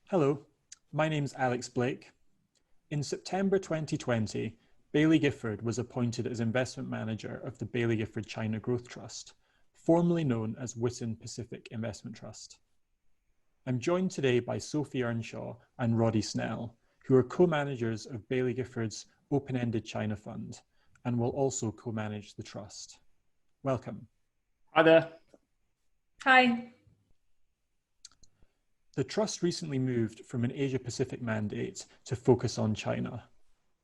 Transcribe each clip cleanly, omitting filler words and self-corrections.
Hello, my name's Alex Blake. In September 2020, Baillie Gifford was appointed as investment manager of the Baillie Gifford China Growth Trust, formerly known as Witten Pacific Investment Trust. I'm joined today by Sophie Earnshaw and Roderick Snell, who are co-managers of Baillie Gifford's open-ended China fund and will also co-manage the trust. Welcome. Hi there. Hi. The trust recently moved from an Asia-Pacific mandate to focus on China.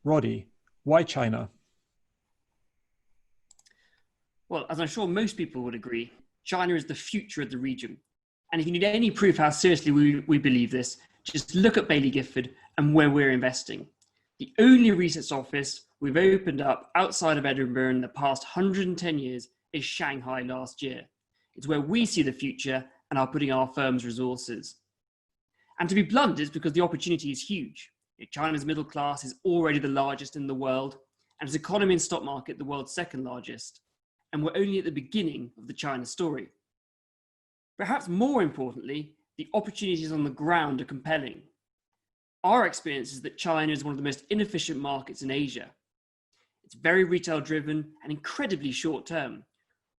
Roddy, why China? Well, as I'm sure most people would agree, China is the future of the region. And if you need any proof how seriously we believe this, just look at Baillie Gifford and where we're investing. The only research office we've opened up outside of Edinburgh in the past 110 years is Shanghai last year. It's where we see the future and are putting our firm's resources. And to be blunt, it's because the opportunity is huge. China's middle class is already the largest in the world, and its economy and stock market the world's second largest. And we're only at the beginning of the China story. Perhaps more importantly, the opportunities on the ground are compelling. Our experience is that China is one of the most inefficient markets in Asia. It's very retail driven and incredibly short term.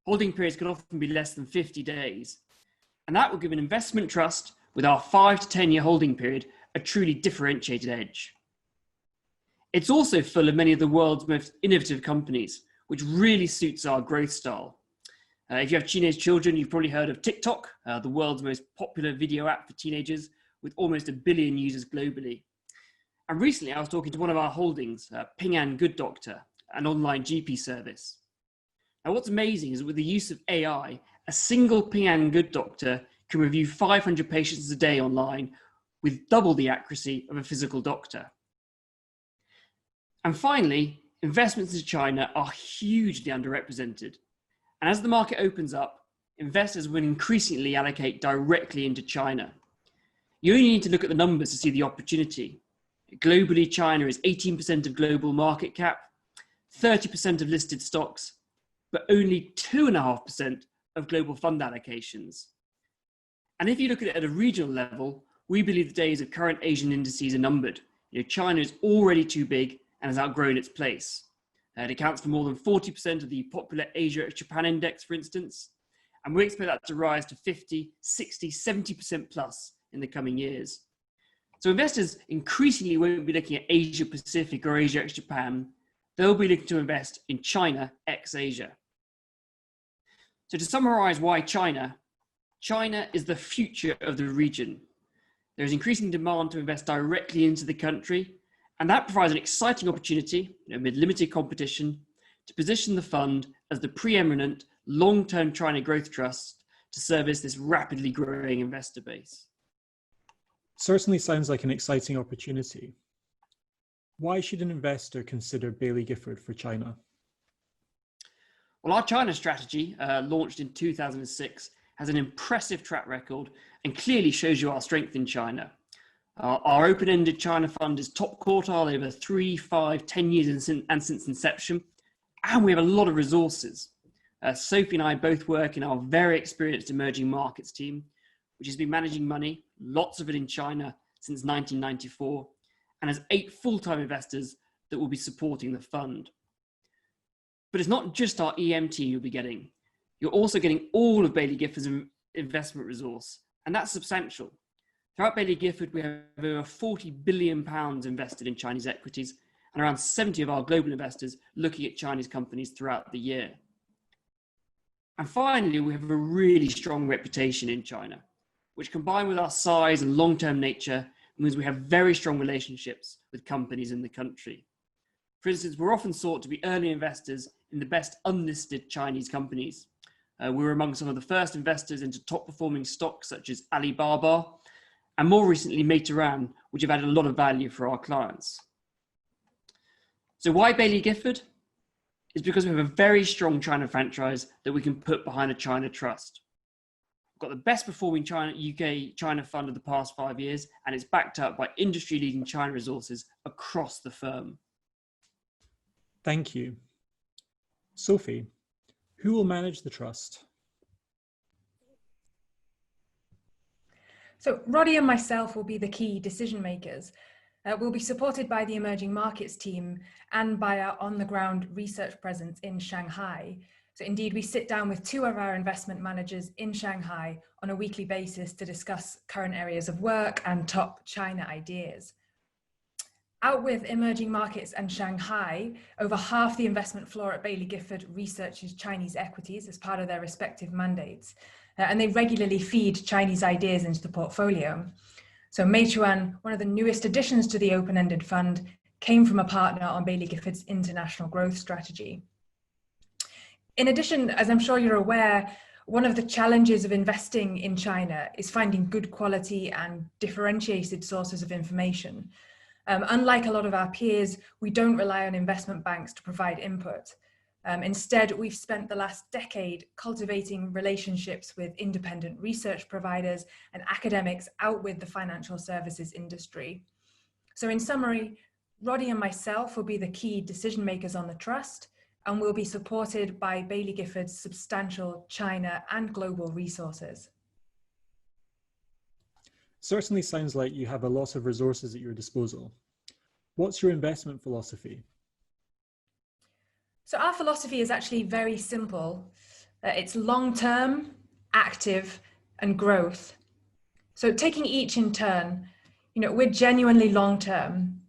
Holding periods can often be less than 50 days. And that will give an investment trust with our 5 to 10 year holding period a truly differentiated edge. It's also full of many of the world's most innovative companies, which really suits our growth style. If you have teenage children, you've probably heard of TikTok, the world's most popular video app for teenagers with almost 1 billion users globally. And recently I was talking to one of our holdings, Ping An Good Doctor, an online GP service. Now what's amazing is with the use of AI, a single Ping An Good Doctor can review 500 patients a day online with double the accuracy of a physical doctor. And finally, investments in China are hugely underrepresented. And as the market opens up, investors will increasingly allocate directly into China. You only need to look at the numbers to see the opportunity. Globally, China is 18% of global market cap, 30% of listed stocks, but only 2.5% of global fund allocations. And if you look at it at a regional level, we believe the days of current Asian indices are numbered. China is already too big and has outgrown its place. It accounts for more than 40% of the popular Asia ex-Japan index, for instance, and we expect that to rise to 50, 60, 70% plus in the coming years. So investors increasingly won't be looking at Asia Pacific or Asia ex-Japan. They'll be looking to invest in China ex-Asia. So to summarize why China, China is the future of the region. There is increasing demand to invest directly into the country, and that provides an exciting opportunity, amid limited competition, to position the fund as the preeminent long-term China growth trust to service this rapidly growing investor base. Certainly sounds like an exciting opportunity. Why should an investor consider Baillie Gifford for China? Well, our China strategy, launched in 2006, has an impressive track record and clearly shows you our strength in China. Our open-ended China fund is top quartile over 3, 5, 10 years and since inception, and we have a lot of resources. Sophie and I both work in our very experienced emerging markets team, which has been managing money, lots of it in China, since 1994, and has 8 full-time investors that will be supporting the fund. But it's not just our EM team you'll be getting. You're also getting all of Baillie Gifford's investment resource, and that's substantial. Throughout Baillie Gifford, we have over £40 billion invested in Chinese equities and around 70 of our global investors looking at Chinese companies throughout the year. And finally, we have a really strong reputation in China, which combined with our size and long-term nature means we have very strong relationships with companies in the country. For instance, we're often sought to be early investors in the best unlisted Chinese companies. We were among some of the first investors into top-performing stocks such as Alibaba, and more recently Meituan, which have added a lot of value for our clients. So why Baillie Gifford? It's because we have a very strong China franchise that we can put behind a China trust. We've got the best performing UK China fund of the past 5 years, and it's backed up by industry-leading China resources across the firm. Thank you. Sophie, who will manage the trust? So Roddy and myself will be the key decision makers. We'll be supported by the emerging markets team and by our on-the-ground research presence in Shanghai. So indeed, we sit down with two of our investment managers in Shanghai on a weekly basis to discuss current areas of work and top China ideas. Out with emerging markets and Shanghai, over half the investment floor at Baillie Gifford researches Chinese equities as part of their respective mandates. And they regularly feed Chinese ideas into the portfolio. So Meichuan, one of the newest additions to the open-ended fund, came from a partner on Baillie Gifford's international growth strategy. In addition, as I'm sure you're aware, one of the challenges of investing in China is finding good quality and differentiated sources of information. Unlike a lot of our peers, we don't rely on investment banks to provide input. Instead, we've spent the last decade cultivating relationships with independent research providers and academics out with the financial services industry. So in summary, Roddy and myself will be the key decision makers on the trust, and will be supported by Baillie Gifford's substantial China and global resources. Certainly sounds like you have a lot of resources at your disposal. What's your investment philosophy? So our philosophy is actually very simple. It's long-term, active, and growth. So taking each in turn, we're genuinely long-term.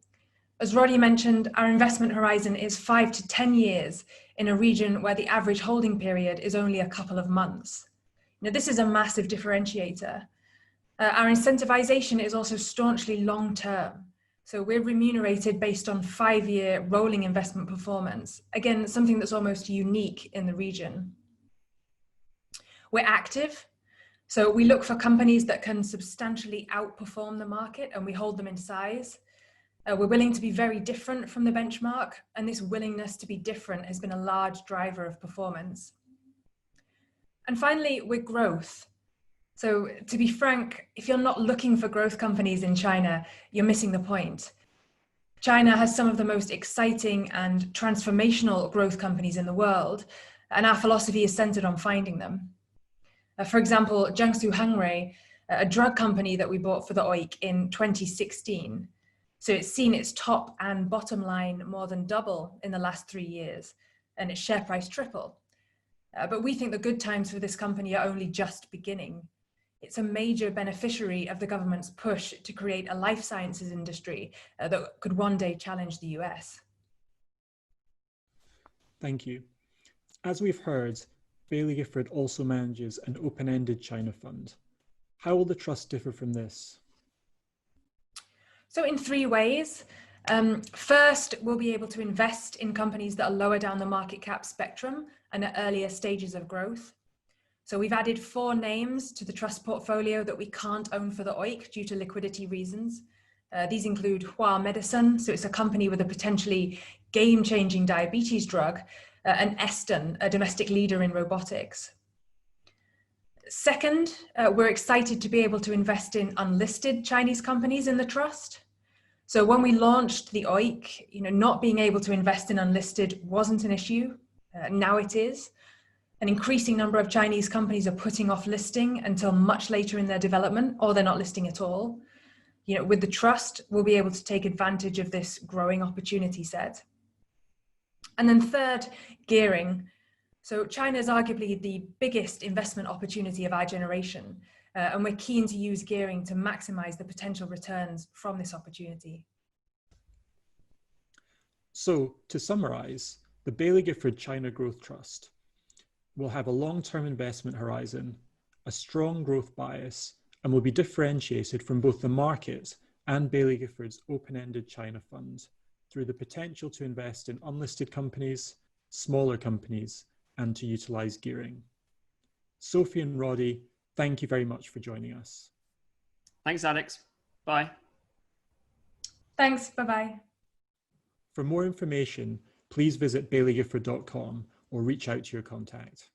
As Roddy mentioned, our investment horizon is 5 to 10 years in a region where the average holding period is only a couple of months. This is a massive differentiator. Our incentivization is also staunchly long-term. So we're remunerated based on 5-year rolling investment performance. Again, something that's almost unique in the region. We're active. So we look for companies that can substantially outperform the market, and we hold them in size. We're willing to be very different from the benchmark, and this willingness to be different has been a large driver of performance. And finally, we're growth. So to be frank, if you're not looking for growth companies in China, you're missing the point. China has some of the most exciting and transformational growth companies in the world, and our philosophy is centered on finding them. For example, Jiangsu Hengrui, a drug company that we bought for the OIC in 2016. So it's seen its top and bottom line more than double in the last 3 years, and its share price triple. But we think the good times for this company are only just beginning. It's a major beneficiary of the government's push to create a life sciences industry that could one day challenge the US. Thank you. As we've heard, Baillie Gifford also manages an open-ended China fund. How will the trust differ from this? So in 3 ways. First, we'll be able to invest in companies that are lower down the market cap spectrum and at earlier stages of growth. So we've added 4 names to the trust portfolio that we can't own for the OIC due to liquidity reasons. These include Hua Medicine, so it's a company with a potentially game-changing diabetes drug, and Eston, a domestic leader in robotics. Second, we're excited to be able to invest in unlisted Chinese companies in the trust. So when we launched the OIC, not being able to invest in unlisted wasn't an issue. Now it is. An increasing number of Chinese companies are putting off listing until much later in their development, or they're not listing at all. With the trust, we'll be able to take advantage of this growing opportunity set. And then third, gearing. So China is arguably the biggest investment opportunity of our generation, and we're keen to use gearing to maximize the potential returns from this opportunity. So, to summarize, the Baillie Gifford China Growth Trust will have a long-term investment horizon, a strong growth bias, and will be differentiated from both the market and Baillie Gifford's open-ended China fund through the potential to invest in unlisted companies, smaller companies, and to utilize gearing. Sophie and Roddy, thank you very much for joining us. Thanks, Alex. Bye. Thanks, bye-bye. For more information, please visit bailliegifford.com or reach out to your contact.